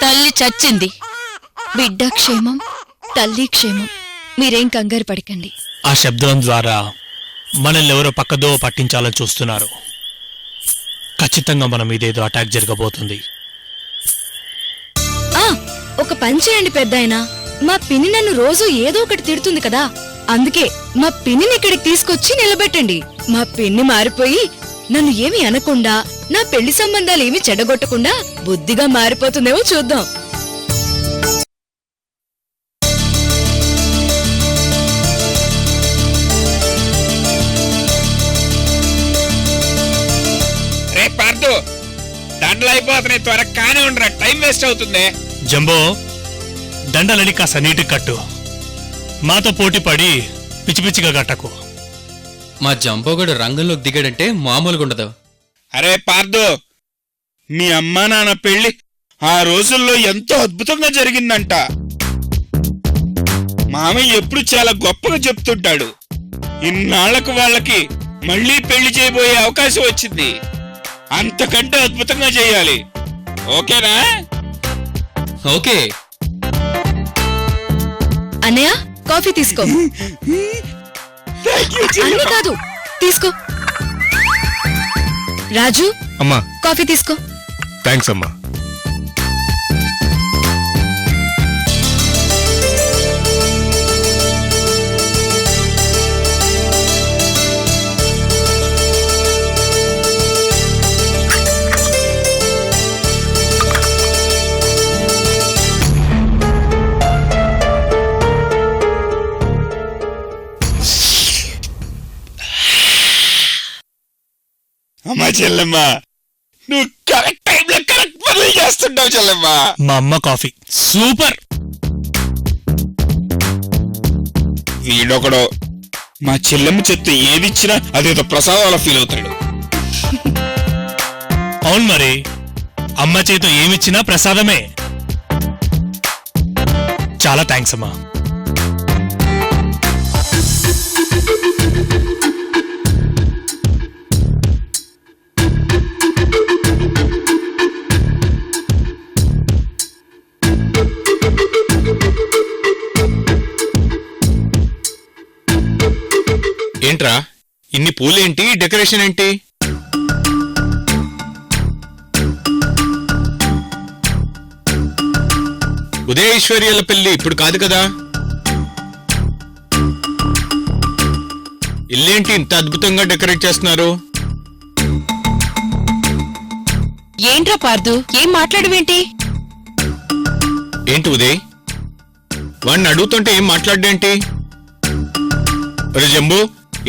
తల్లి చచ్చింది. బిడ్డ క్షేమం, తల్లి క్షేమం. మీరేం కంగారు పడకండి. ఆ శబ్దం ద్వారా మనల్ని ఎవరో పక్కదో పట్టించాలని చూస్తున్నారు. ఖచ్చితంగా మన మీద ఏదో అటాక్ జరగబోతుంది. ఒక పని చేయండి పెద్దాయనా, మా పిన్ని నన్ను రోజు ఏదో ఒకటి తిడుతుంది కదా, అందుకే మా పిన్నిని ఇక్కడికి తీసుకొచ్చి నిలబెట్టండి. మా పిన్ని మారిపోయి నన్ను ఏమి అనకుండా, నా పెళ్లి సంబంధాలు ఏమి చెడగొట్టకుండా బుద్ధిగా మారిపోతుందేమో చూద్దాం. రే పార్దు, దండలు అయిపోతున్నాయి, త్వరగా కానే ఉండరా, టైం వేస్ట్ అవుతుంది. జంబో, దండలని కాస్త నీటికి కట్టు. మాతో పోటీ పడి పిచ్చి పిచ్చిగా కట్టకు. మా జంబోగడు రంగంలోకి దిగాడంటే మామూలుగా ఉండదు. అరే పార్దు, మీ అమ్మా నాన్న పెళ్లి ఆ రోజుల్లో ఎంతో అద్భుతంగా జరిగిందంట. మామయ్య ఎప్పుడు చాలా గొప్పగా చెప్తుంటాడు. ఇన్నాళ్లకు వాళ్ళకి మళ్లీ పెళ్లి చేయబోయే అవకాశం వచ్చింది. అంతకంటే అద్భుతంగా చేయాలి. ఓకేనా? ఓకే. అన్నయ్య, కాఫీ తీసుకో. అన్నీ కాదు, తీసుకో. రాజు, అమ్మా కాఫీ తీసుకో. థ్యాంక్స్ అమ్మా. అమ్మా చెల్లెమ్మ, నువ్వు కరెక్ట్ టైంలో కరెక్ట్ పనులు చేస్తుంటావు చెల్లెమ్మ. మా అమ్మ కాఫీ సూపర్. వీడొకడు మా చెల్లెమ్మ చెత్త ఏదిచ్చినా అదేదో ప్రసాదాల ఫీల్ అవుతాడు. అవును మరి, అమ్మ చేతో ఏమిచ్చినా ప్రసాదమే. చాలా థ్యాంక్స్ అమ్మా. ఏంట్రా ఇన్ని పూలేంటి, డెకరేషన్ ఏంటి? ఉదయేశ్వర్యాల పెళ్లి ఇప్పుడు కాదు కదా. ఇల్లేంటి ఇంత అద్భుతంగా డెకరేట్ చేస్తున్నారు? ఏంట్రా పార్దు, ఏం మాట్లాడవేంటి? ఏంటి ఉదయ్, వాడిని అడుగుతుంటే ఏం మాట్లాడేంటి? ఒరే జంబు,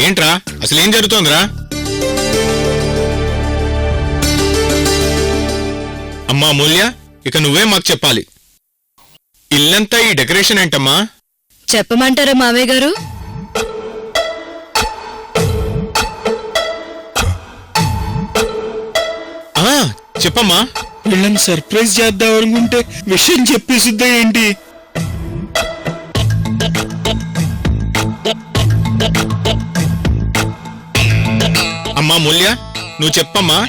ఏంట్రా అసలేం జరుగుతోందిరా? అమ్మా అమూల్య, ఇక నువ్వే మాకు చెప్పాలి. ఇల్లంతా ఈ డెకరేషన్ ఏంటమ్మా? చెప్పమంటారా మావయ్య గారు? చెప్పమ్మా. వీళ్ళని సర్ప్రైజ్ చేద్దాం అనుకుంటే విషయం చెప్పేసిద్దా ఏంటి? అమ్మా మూల్య, నువ్వు చెప్పమ్మా.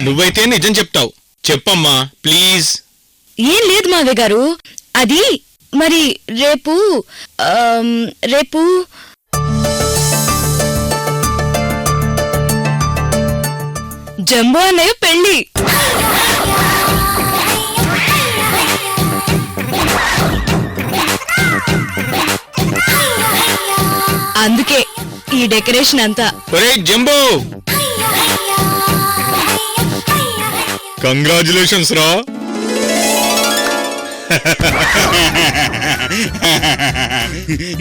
నువ్వైతే నిజం చెప్తావు, చెప్పమ్మా ప్లీజ్. ఏం లేదు మావయ్య గారు, అది మరి రేపు రేపు జంబో అన్నయ్య పెళ్లి. అందుకే ఈ డెకరేషన్ అంతా. ఒరే జంబో, కంగ్రాచులేషన్స్ రా.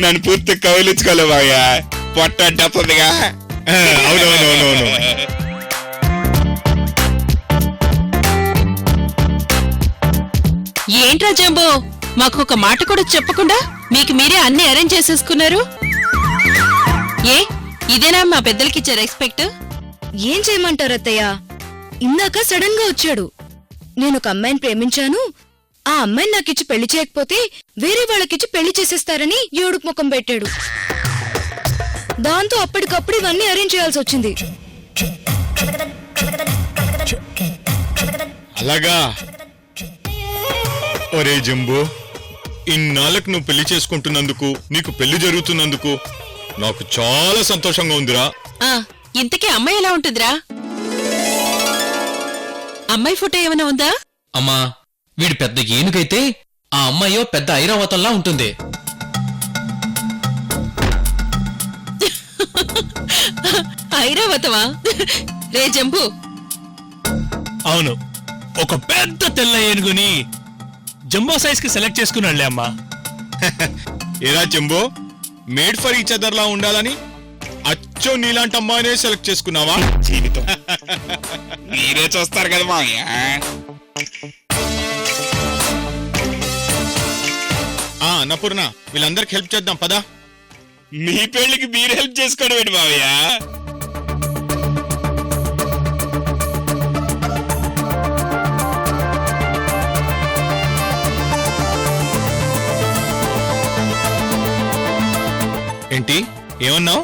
నన్ను పూర్తి కౌలించుకోలేవాయా, పొట్ట అడ్డతుందిగా. అవునవునవునవును. ఏంట్రా జంబో, మాకు ఒక మాట కూడా చెప్పకుండా మీకు మీరే అన్ని అరేంజ్ చేసేసుకున్నారు. ఏ ఇదేనా మా పెద్దలకిచ్చే రెస్పెక్ట్? ఏం చేయమంటారు అత్తయ్య, ఇందాక సడన్ గా వచ్చాడు. నేను ఒక అమ్మాయిని ప్రేమించాను, ఆ అమ్మాయిని నాకిచ్చి పెళ్లి చేయకపోతే వేరే వాళ్ళకిచ్చి పెళ్లి చేసేస్తారని ఏడుపు ముఖం పెట్టాడు. దాంతో అప్పటికప్పుడు ఇవన్నీ అరేంజ్ చేయాల్సి వచ్చింది. అలాగా ఒరే జంబో, ఇన్నాళ్ళకు నువ్వు పెళ్లి చేసుకుంటున్నందుకు, నీకు పెళ్లి జరుగుతున్నందుకు నాకు చాలా సంతోషంగా ఉందిరా. ఆ ఇంతకీ అమ్మాయి ఎలా ఉంటుందిరా? అమ్మాయి ఫోటో ఏమైనా ఉందా? అమ్మా, వీడు పెద్ద ఏనుగైతే ఆ అమ్మాయో పెద్ద ఐరావతంలా ఉంటుంది. ఐరావతమా? రే జంబు, అవును, ఒక పెద్ద తెల్ల ఏనుగుని జంబో సైజ్ కి సెలెక్ట్ చేసుకున్నాడులే అమ్మా. ఏరా jumbo, made for each other లా ఉండాలని అచ్చో నీలాంటి అమ్మాయినే సెలెక్ట్ చేసుకున్నావా? జీవితం మీరే చూస్తారు కదా మావయ్య. అన్నపూర్ణ, వీళ్ళందరికి హెల్ప్ చేద్దాం పదా. మీ పెళ్లికి మీరు హెల్ప్ చేసుకోవడం ఏంటి మావయ్య? ఏంటి ఏమన్నావు?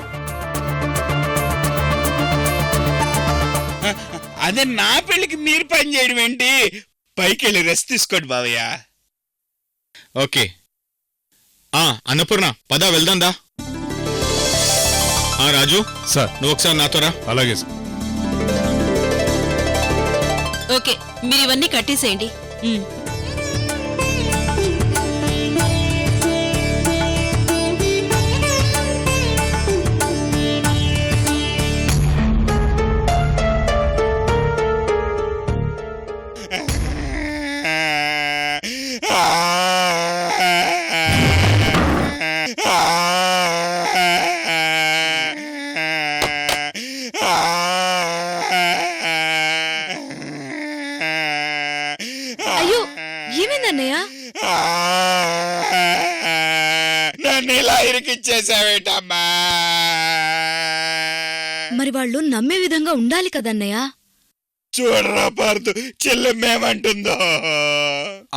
అదే నా పెళ్లికి మీరు పని చేయడం ఏంటి? పైకి వెళ్ళి రెస్ట్ తీసుకోండి బావయ్య. ఓకే. అన్నపూర్ణ పదా వెళ్దాందా. రాజు సార్, నువ్వు ఒకసారి నాతో రా. అలాగే సార్. ఓకే, మీరు ఇవన్నీ కట్టేసేయండి. అయ్యో, ఏమైందన్నయ్య? నన్ను ఇలా ఇరికిచ్చేసావేటమ్మా? మరి వాళ్ళు నమ్మే విధంగా ఉండాలి కదన్నయ్య. చూడరా పార్దు, చెల్లెమ్మేమంటుందో.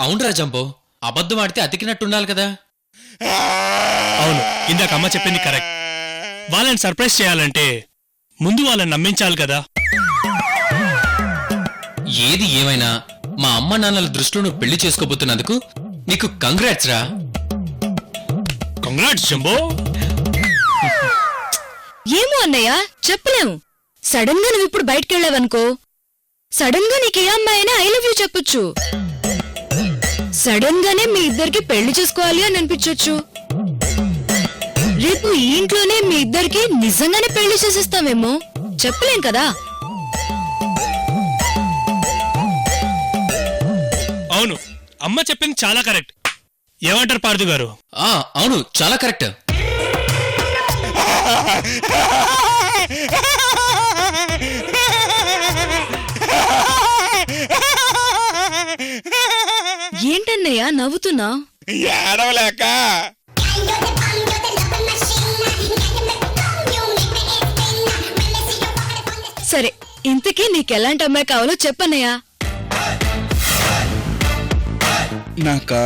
అవునరా జంబో, అబద్ధం ఆడితే అతికినట్టుండాలి కదా. అవును, ఇందాక అమ్మ చెప్పింది కరెక్ట్. వాళ్ళని సర్ప్రైజ్ చేయాలంటే ముందు వాళ్ళని నమ్మించాలి కదా. ఏది ఏమైనా మా అమ్మ నాన్నల దృష్టిలో నువ్వు పెళ్లి చేసుకోబోతున్నందుకు నీకు కంగ్రాట్స్ రా. Congrats jumbo. ఏమో అన్నయ్య, చెప్పలేము. సడన్ గా నువ్వు ఇప్పుడు బయటకెళ్ళావనుకో, సడన్ గా నీకే అమ్మాయి అయినా ఐ లవ్ యూ చెప్పొచ్చు. సడన్ గానే మీ ఇద్దరికి పెళ్లి చేసుకోవాలి అని అనిపించొచ్చు. రేపు ఈ ఇంట్లోనే మీ ఇద్దరికి నిజంగానే పెళ్లి చేసేస్తామేమో, చెప్పలేం కదా. అవును, అమ్మ చెప్పింది చాలా కరెక్ట్. ఏమంటారు పార్దు గారు? అవును, చాలా కరెక్ట్. ఏంటన్నయ్య నవ్వుతున్నా? ఏడవలేక. సరే, ఇంతకీ నీకెలాంటి అమ్మాయి కావాలో చెప్పన్నయ్యా. నాకా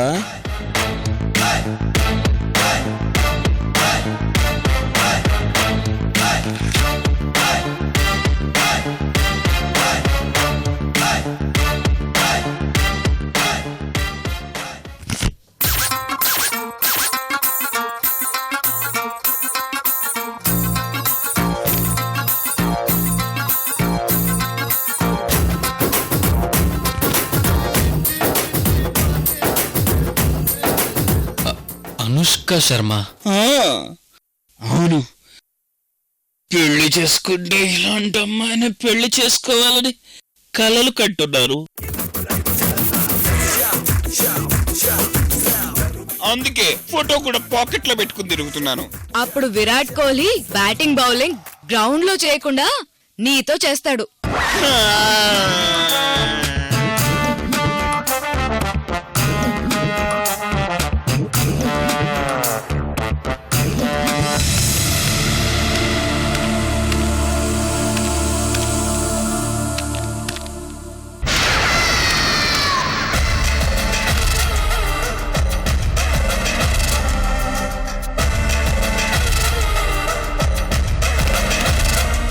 అనుష్క శర్మ. అవును, పెళ్లి చేసుకుంటే ఇలాంటి అమ్మాయిని పెళ్లి చేసుకోవాలని కలలు కంటున్నారు. అందుకే ఫోటో కూడా పాకెట్ లో పెట్టుకుని తిరుగుతున్నాను. అప్పుడు Virat Kohli batting bowling ground లో చేయకుండా నీతో చేస్తాడు.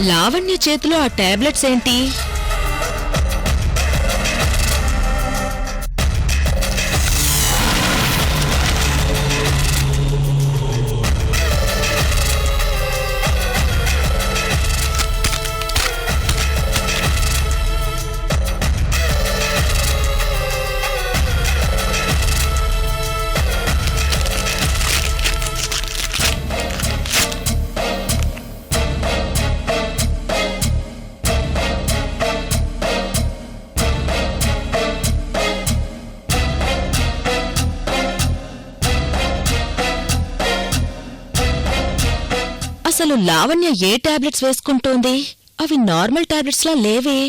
లావణ్య చేతిలో ఆ టాబ్లెట్స్ ఏంటి? అసలు లావణ్య ఏ టాబ్లెట్స్ వేసుకుంటోంది? అవి నార్మల్ టాబ్లెట్స్ లా లేవే.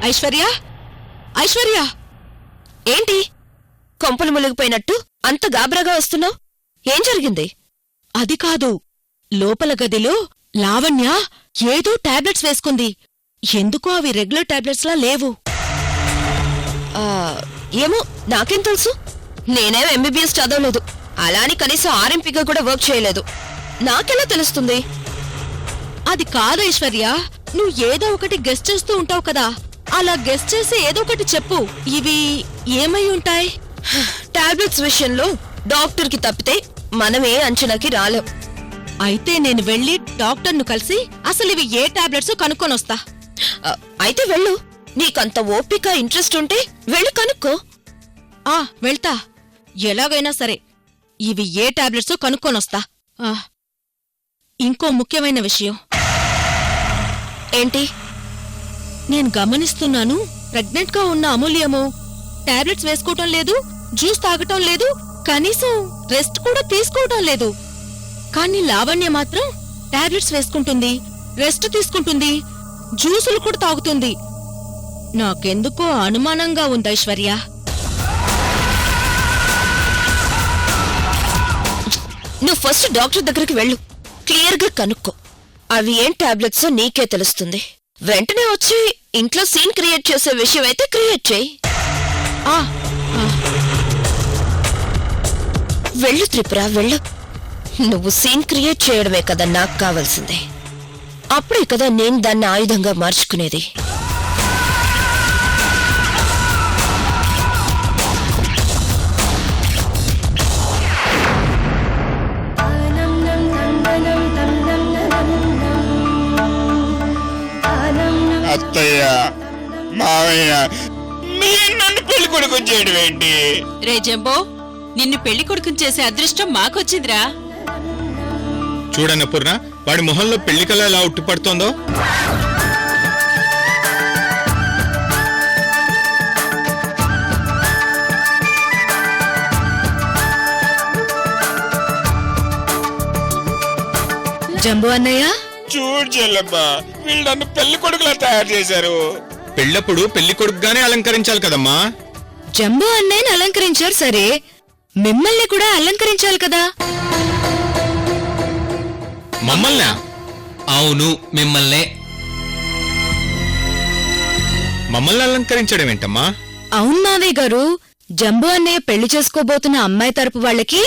ఐశ్వర్య, ఐశ్వర్య, ఏంటి కొంపలు మునిగిపోయినట్టు అంత గాబరాగా వస్తున్నావు? ఏం జరిగింది? అది కాదు, లోపల గదిలో లావణ్య ఏదో టాబ్లెట్స్ వేసుకుంది. ఎందుకో అవి రెగ్యులర్ టాబ్లెట్స్ లా లేవు. ఏమో, నాకేం తెలుసు? నేనేం ఎంబీబీఎస్ చదవలేదు, అలాని కనీసం ఆర్ఎంపీగా కూడా వర్క్ చేయలేదు. నాకెలా తెలుస్తుంది? అది కాదు ఐశ్వర్య, నువ్వు ఏదో ఒకటి గెస్ట్ చేస్తూ ఉంటావు కదా, అలా గెస్ట్ చేసి ఏదో ఒకటి చెప్పు. ఇవి ఏమై ఉంటాయి? టాబ్లెట్స్ విషయంలో డాక్టర్కి తప్పితే మనమే అంచనాకి రాలేం. అయితే నేను వెళ్ళి డాక్టర్ను కలిసి అసలు ఇవి ఏ టాబ్లెట్స్ కనుక్కొనొస్తా. అయితే వెళ్ళు, నీకంత ఓపిక ఇంట్రెస్ట్ ఉంటే వెళ్ళి కనుక్కో. వెళ్తా, ఎలాగైనా సరే ఇవి ఏ టాబ్లెట్స్ కనుక్కొనొస్తా. ఇంకో ముఖ్యమైన విషయం. ఏంటి? నేను గమనిస్తున్నాను, ప్రెగ్నెంట్ గా ఉన్న అమూల్యము టాబ్లెట్స్ వేసుకోవటం లేదు, జ్యూస్ తాగటం లేదు, కనీసం రెస్ట్ కూడా తీసుకోవటం లేదు. కానీ లావణ్య మాత్రం టాబ్లెట్స్ వేసుకుంటుంది, రెస్ట్ తీసుకుంటుంది, జ్యూసులు కూడా తాగుతుంది. నాకెందుకో అనుమానంగా ఉంది ఐశ్వర్య. నువ్వు ఫస్ట్ డాక్టర్ దగ్గరికి వెళ్ళు, క్లియర్ గా కనుక్కో. అవి ఏం టాబ్లెట్స్ నీకే తెలుస్తుంది. వెంటనే వచ్చి ఇంట్లో సీన్ క్రియేట్ చేసే విషయం అయితే క్రియేట్ చేయి. వెళ్ళు త్రిపుర, వెళ్ళు. నువ్వు సీన్ క్రియేట్ చేయడమే కదా నాకు కావాల్సిందే. అప్పుడే కదా నేను దాన్ని ఆయుధంగా మార్చుకునేది. అత్తయ్య, మావయ్య, మీరు నన్ను పెళ్లి కొడుకు చేయడం ఏంటి? రే జంబో, నిన్ను పెళ్లి కొడుకుని చేసే అదృష్టం మాకొచ్చిందిరా. చూడన్న పూర్ణ, వాడి మొహంలో పెళ్లి కళ ఎలా ఉట్టిపడుతోందో. జంబు అన్నయ్య, చూడు చెల్లమ్మా, వీళ్ళు నన్ను పెళ్లి కొడుకులా తయారు చేశారు. పెళ్ళప్పుడు పెళ్లి కొడుకుగానే అలంకరించాలి కదమ్మా. జంబు అన్నయ్యని అలంకరించారు సరే, మిమ్మల్ని కూడా అలంకరించాలి కదా. మమ్మల్ని? అవును, మిమ్మల్నే. మమ్మల్ని అలంకరించడం ఏంటమ్మా? అవును మావయ్య గారు, జంబు అన్నయ్య పెళ్లి చేసుకోబోతున్న అమ్మాయి తరపు వాళ్ళకి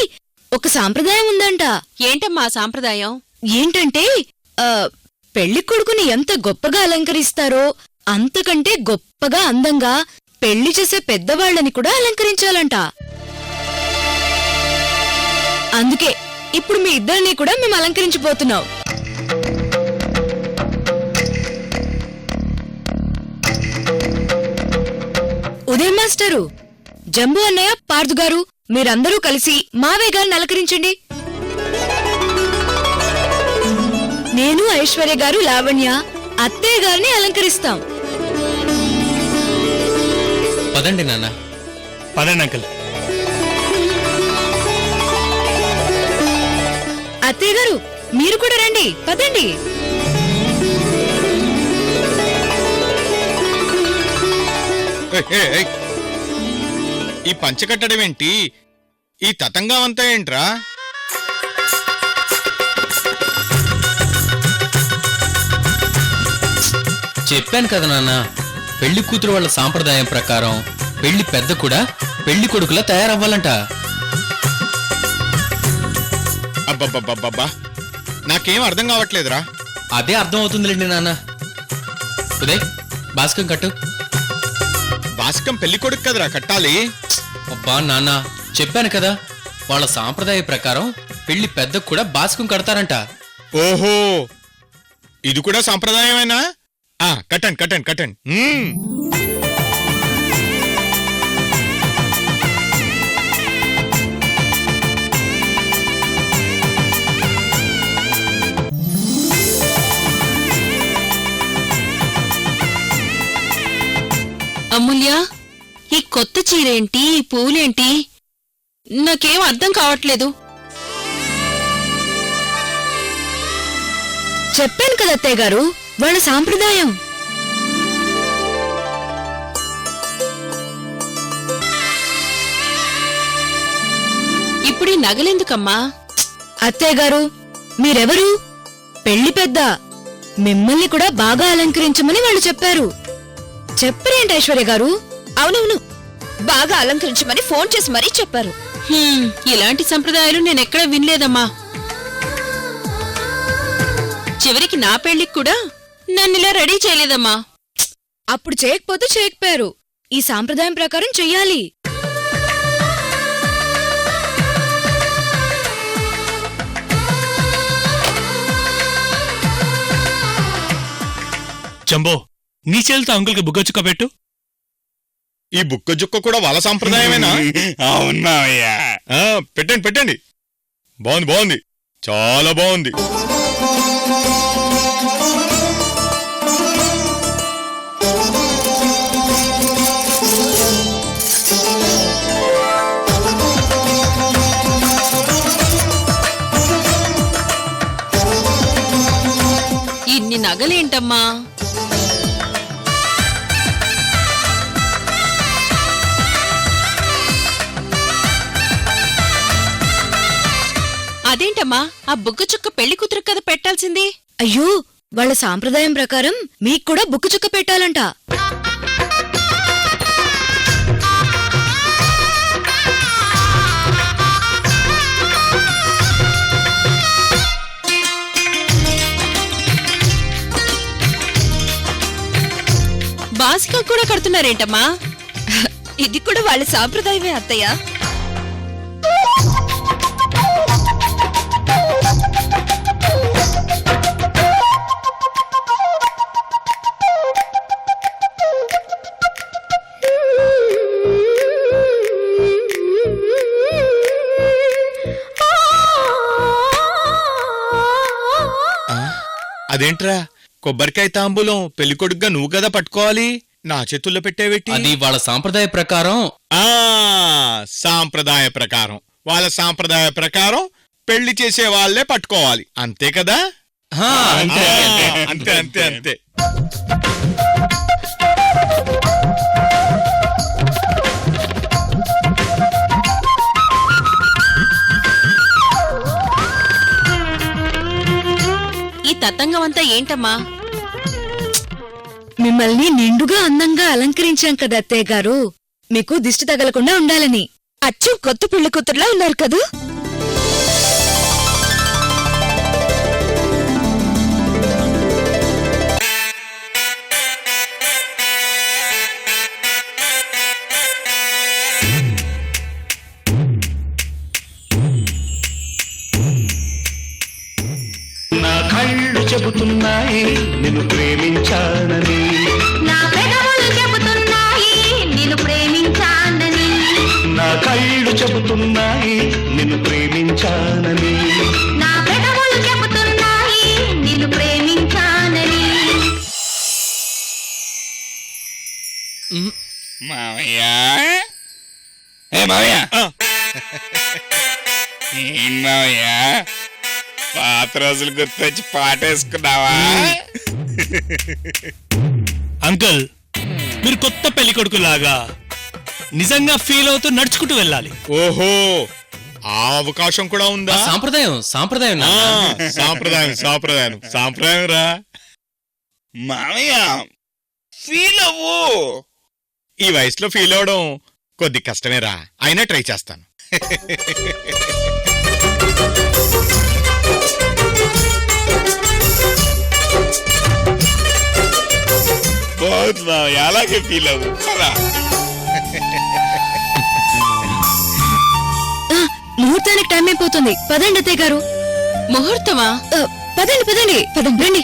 ఒక సాంప్రదాయం ఉందంట. ఏంటమ్మా సాంప్రదాయం? ఏంటంటే పెళ్లి కొడుకుని ఎంత గొప్పగా అలంకరిస్తారో అంతకంటే గొప్పగా అందంగా పెళ్లి చేసే పెద్దవాళ్ళని కూడా అలంకరించాలంట. అందుకే ఇప్పుడు మీ ఇద్దరిని కూడా మేము అలంకరించిపోతున్నాం. ఉదయ్ మాస్టరు, జంబు అన్నయ్య, పార్థు గారు మీరందరూ కలిసి మావయ్య గారిని అలంకరించండి. నేను, ఐశ్వర్య గారు, లావణ్య అత్తయ్య గారిని అలంకరిస్తాం. పదండి నాన్న. పదండి అంకుల్. అత్తయ్య గారు మీరు కూడా రండి, పదండి. ఈ పంచ కట్టడం ఏంటి? ఈ తతంగం అంతా ఏంట్రా? చెప్పాను కదా నాన్న, పెళ్లి కూతురు వాళ్ళ సాంప్రదాయం ప్రకారం పెళ్లి పెద్ద కూడా పెళ్లి కొడుకులా తయారవ్వాలంట. అబ్బబ్బబ్బబ్బబ్బా, నాకేం అర్థం కావట్లేదురా. అదే అర్థం అవుతుందిలేండి నాన్న. ఉదయ్, బాస్కం కట్టు. బాస్కం పెళ్లి కొడుకు కదరా కట్టాలి. అబ్బా నాన్న, చెప్పాను కదా, వాళ్ళ సాంప్రదాయ ప్రకారం పెళ్లి పెద్ద కూడా బాస్కం కడతారంట. ఓహో, ఇది కూడా సాంప్రదాయమేనా? కట్టండి కట్టండి కట్టండి. అమూల్య, ఈ కొత్త చీరేంటి, ఈ పూలేంటి? నాకేం అర్థం కావట్లేదు. చెప్పాను కదా అత్తయ్య గారు, వాళ్ళ సాంప్రదాయం. ఇప్పుడు ఈ నగలెందుకమ్మా? అత్తయ్య గారు మీరెవరు? పెళ్లి పెద్ద, మిమ్మల్ని కూడా బాగా అలంకరించమని వాళ్ళు చెప్పారు. చెప్పరేంటి ఐశ్వర్య గారు? అవునవును, బాగా అలంకరించమని ఫోన్ చేసి మరీ చెప్పారు. ఇలాంటి సంప్రదాయాలు నేనెక్కడా వినలేదమ్మా. చివరికి నా పెళ్లికి కూడా నన్నిలా రెడీ చేయలేదమ్మా. అప్పుడు చేయకపోతే చేయకపోయారు, ఈ సాంప్రదాయం ప్రకారం చెయ్యాలి. జంబో, నీ చేతులతో అంకుల్కి బుగ్గ పెట్టు. ఈ బుక్క జుక్క కూడా వాళ్ళ సాంప్రదాయమేనా? అవునాయ్యా. పెట్టండి పెట్టండి. బాగుంది బాగుంది, చాలా బాగుంది. ఇన్ని నగలేంటమ్మా? అదేంటమ్మా, ఆ బుగ్గ చుక్క పెళ్లి కూతురు కదా పెట్టాల్సింది. అయ్యో, వాళ్ళ సాంప్రదాయం ప్రకారం మీకు కూడా బుక్కు చుక్క పెట్టాలంట. బాసికం కూడా కడుతున్నారేంటమ్మా? ఇది కూడా వాళ్ళ సాంప్రదాయమే అత్తయ్య. అదేంట్రా, కొబ్బరికాయ తాంబూలం పెళ్లికొడుగ్గా నువ్వు కదా పట్టుకోవాలి, నా చేతుల్లో పెట్టేవేటి? అది వాళ్ళ సాంప్రదాయ ప్రకారం. సాంప్రదాయ ప్రకారం, వాళ్ళ సాంప్రదాయ ప్రకారం పెళ్లి చేసే వాళ్లే పట్టుకోవాలి, అంతే కదా? అంతే అంతే అంతే అంతే. ఈ తతంగం అంతా ఏంటమ్మా? మిమ్మల్ని నిండుగా అందంగా అలంకరించాం కదా అత్తయ్య గారు, మీకు దిష్టి తగలకుండా ఉండాలని. అచ్చు కొత్త పెళ్లి కూతురులా ఉన్నారు కదూ. నా కళ్ళు చెబుతున్నాయి నిన్ను ప్రేమించానని, నా పెదవులు చెబుతున్నాయి నిన్ను ప్రేమి చెబుతున్నాయి నిన్ను ప్రేమించానని. నా పెదవులు చెబుతున్నాయి నిన్ను ప్రేమించానని. మావయ్య ఏ మావయ్య ఏం మావయ్య పాత రోజులు గుర్తొచ్చి పాటేసుకున్నావా? అంకుల్ మీరు కొత్త పెళ్లి కొడుకు లాగా నిజంగా ఫీల్ అవుతూ నడుచుకుంటూ వెళ్ళాలి. ఓహో, ఆ అవకాశం కూడా ఉందా? సాంప్రదాయం సాంప్రదాయం ఆ, నాన్న. సాంప్రదాయం సాంప్రదాయం సాంప్రదాయం రా. మావయ్య ఫీల్ అవ్వు. ఈ వయసులో ఫీల్ అవడం కొద్ది కష్టమేరా, అయినా ట్రై చేస్తాను. బాగుంది మావయ్య, అలాగే ఫీల్ అవ్వు. రా. ముహూర్తానికి టైం అయిపోతుంది. పదండి అత్తయ్య గారు. ముహూర్తమా? పదండి పదండి పదండి రండి.